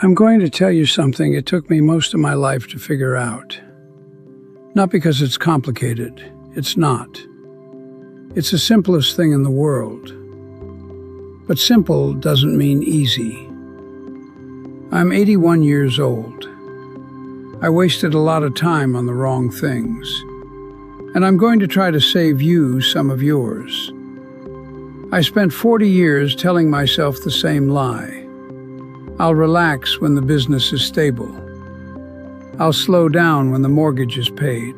I'm going to tell you something it took me most of my life to figure out. Not because it's complicated. It's not. It's the simplest thing in the world. But simple doesn't mean easy. I'm 81 years old. I wasted a lot of time on the wrong things. And I'm going to try to save you some of yours. I spent 40 years telling myself the same lie. I'll relax when the business is stable. I'll slow down when the mortgage is paid.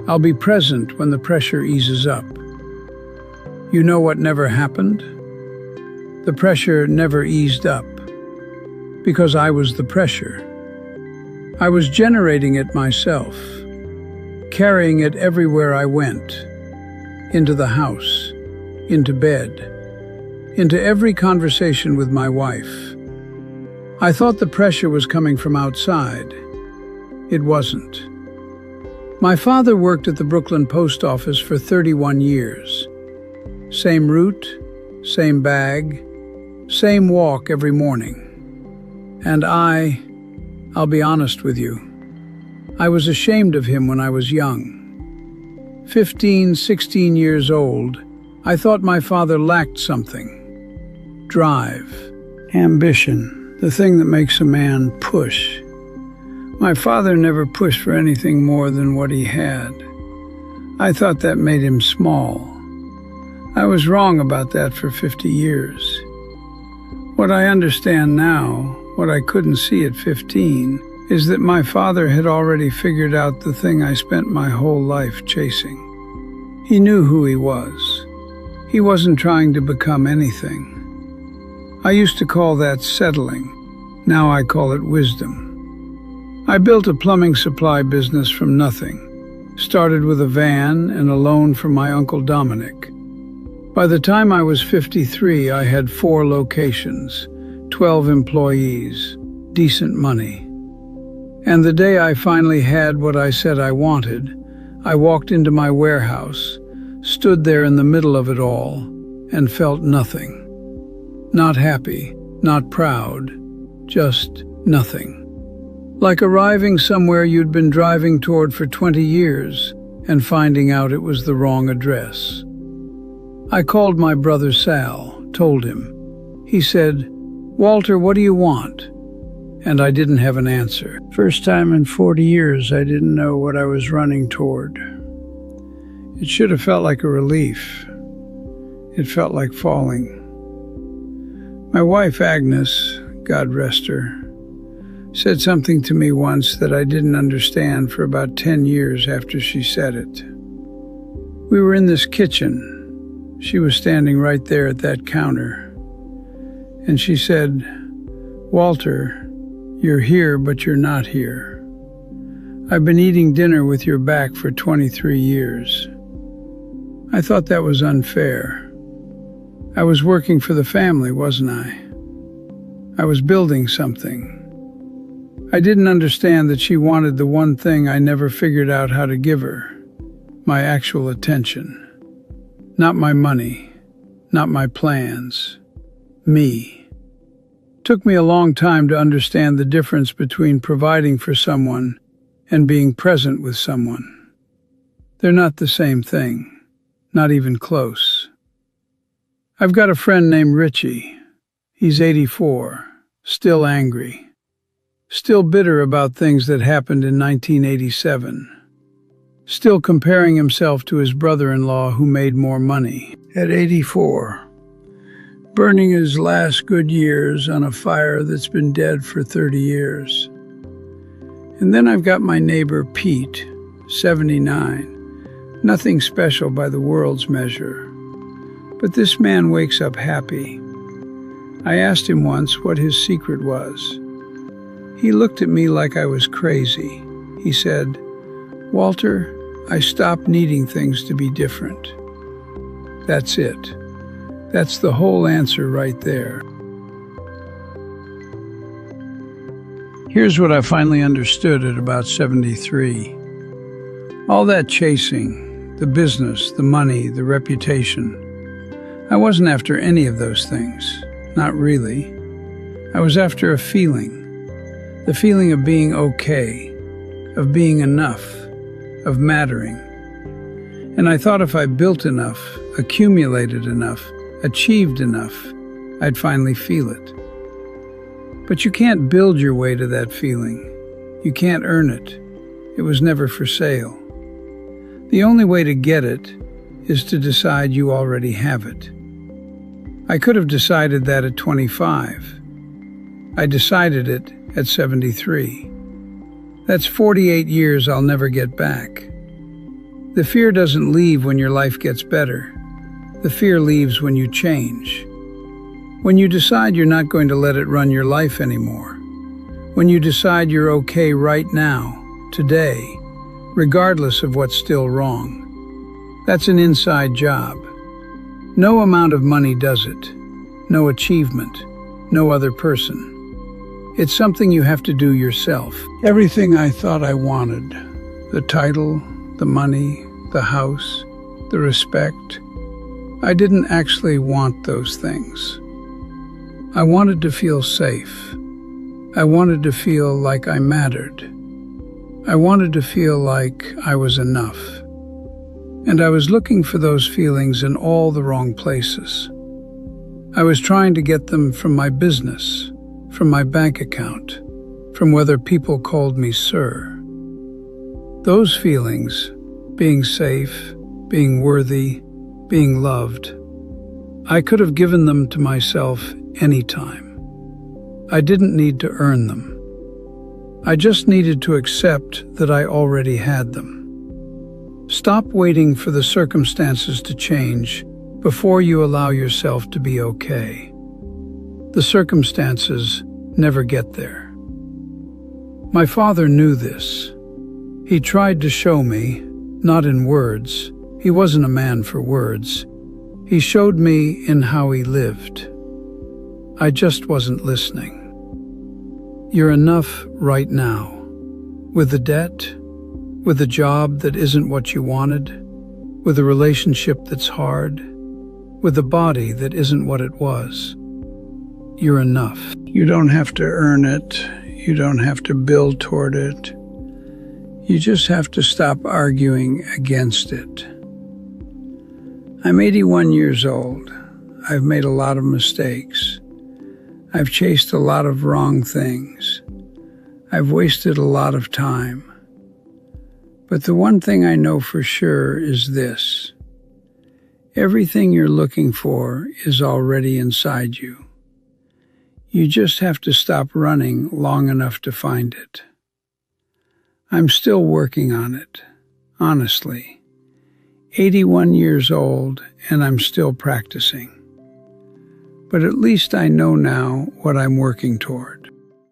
I'll be present when the pressure eases up. You know what never happened? The pressure never eased up. Because I was the pressure. I was generating it myself, carrying it everywhere I went. Into the house, into bed, into every conversation with my wife. I thought the pressure was coming from outside. It wasn't. My father worked at the Brooklyn post office for 31 years. Same route, same bag, same walk every morning. And I'll be honest with you, I was ashamed of him when I was young. 15, 16 years old, I thought my father lacked something. Drive, ambition. The thing that makes a man push. My father never pushed for anything more than what he had. I thought that made him small. I was wrong about that for 50 years. What I understand now, what I couldn't see at 15, is that my father had already figured out the thing I spent my whole life chasing. He knew who he was. He wasn't trying to become anything. I used to call that settling. Now I call it wisdom. I built a plumbing supply business from nothing. Started with a van and a loan from my Uncle Dominic. By the time I was 53, I had 4 locations, 12 employees, decent money. And the day I finally had what I said I wanted, I walked into my warehouse, stood there in the middle of it all, and felt nothing. Not happy, not proud, just nothing. Like arriving somewhere you'd been driving toward for 20 years and finding out it was the wrong address. I called my brother Sal, told him. He said, "Walter, what do you want?" And I didn't have an answer. First time in 40 years I didn't know what I was running toward. It should have felt like a relief. It felt like falling. My wife Agnes, God rest her, said something to me once that I didn't understand for about 10 years after she said it. We were in this kitchen. She was standing right there at that counter. And she said, "Walter, you're here, but you're not here. I've been eating dinner with your back for 23 years. I thought that was unfair. I was working for the family, wasn't I? I was building something. I didn't understand that she wanted the one thing I never figured out how to give her, my actual attention. Not my money, not my plans, me. Took me a long time to understand the difference between providing for someone and being present with someone. They're not the same thing, not even close. I've got a friend named Richie. He's 84, still angry, still bitter about things that happened in 1987, still comparing himself to his brother-in-law who made more money. At 84, burning his last good years on a fire that's been dead for 30 years. And then I've got my neighbor Pete, 79, nothing special by the world's measure. But this man wakes up happy. I asked him once what his secret was. He looked at me like I was crazy. He said, "Walter, I stopped needing things to be different." That's it. That's the whole answer right there. Here's what I finally understood at about 73. All that chasing, the business, the money, the reputation, I wasn't after any of those things. Not really. I was after a feeling. The feeling of being okay, of being enough, of mattering. And I thought if I built enough, accumulated enough, achieved enough, I'd finally feel it. But you can't build your way to that feeling. You can't earn it. It was never for sale. The only way to get it is to decide you already have it. I could have decided that at 25. I decided it at 73. That's 48 years I'll never get back. The fear doesn't leave when your life gets better. The fear leaves when you change. When you decide you're not going to let it run your life anymore. When you decide you're okay right now, today, regardless of what's still wrong. That's an inside job. No amount of money does it. No achievement. No other person. It's something you have to do yourself. Everything I thought I wanted, the title, the money, the house, the respect, I didn't actually want those things. I wanted to feel safe. I wanted to feel like I mattered. I wanted to feel like I was enough. And I was looking for those feelings in all the wrong places. I was trying to get them from my business, from my bank account, from whether people called me sir. Those feelings, being safe, being worthy, being loved, I could have given them to myself anytime. I didn't need to earn them. I just needed to accept that I already had them. Stop waiting for the circumstances to change before you allow yourself to be okay. The circumstances never get there. My father knew this. He tried to show me, not in words. He wasn't a man for words. He showed me in how he lived. I just wasn't listening. You're enough right now. With a debt, with a job that isn't what you wanted, with a relationship that's hard, with a body that isn't what it was. You're enough. You don't have to earn it. You don't have to build toward it. You just have to stop arguing against it. I'm 81 years old. I've made a lot of mistakes. I've chased a lot of wrong things. I've wasted a lot of time. But the one thing I know for sure is this. Everything you're looking for is already inside you. You just have to stop running long enough to find it. I'm still working on it, honestly. 81 years old, and I'm still practicing. But at least I know now what I'm working toward.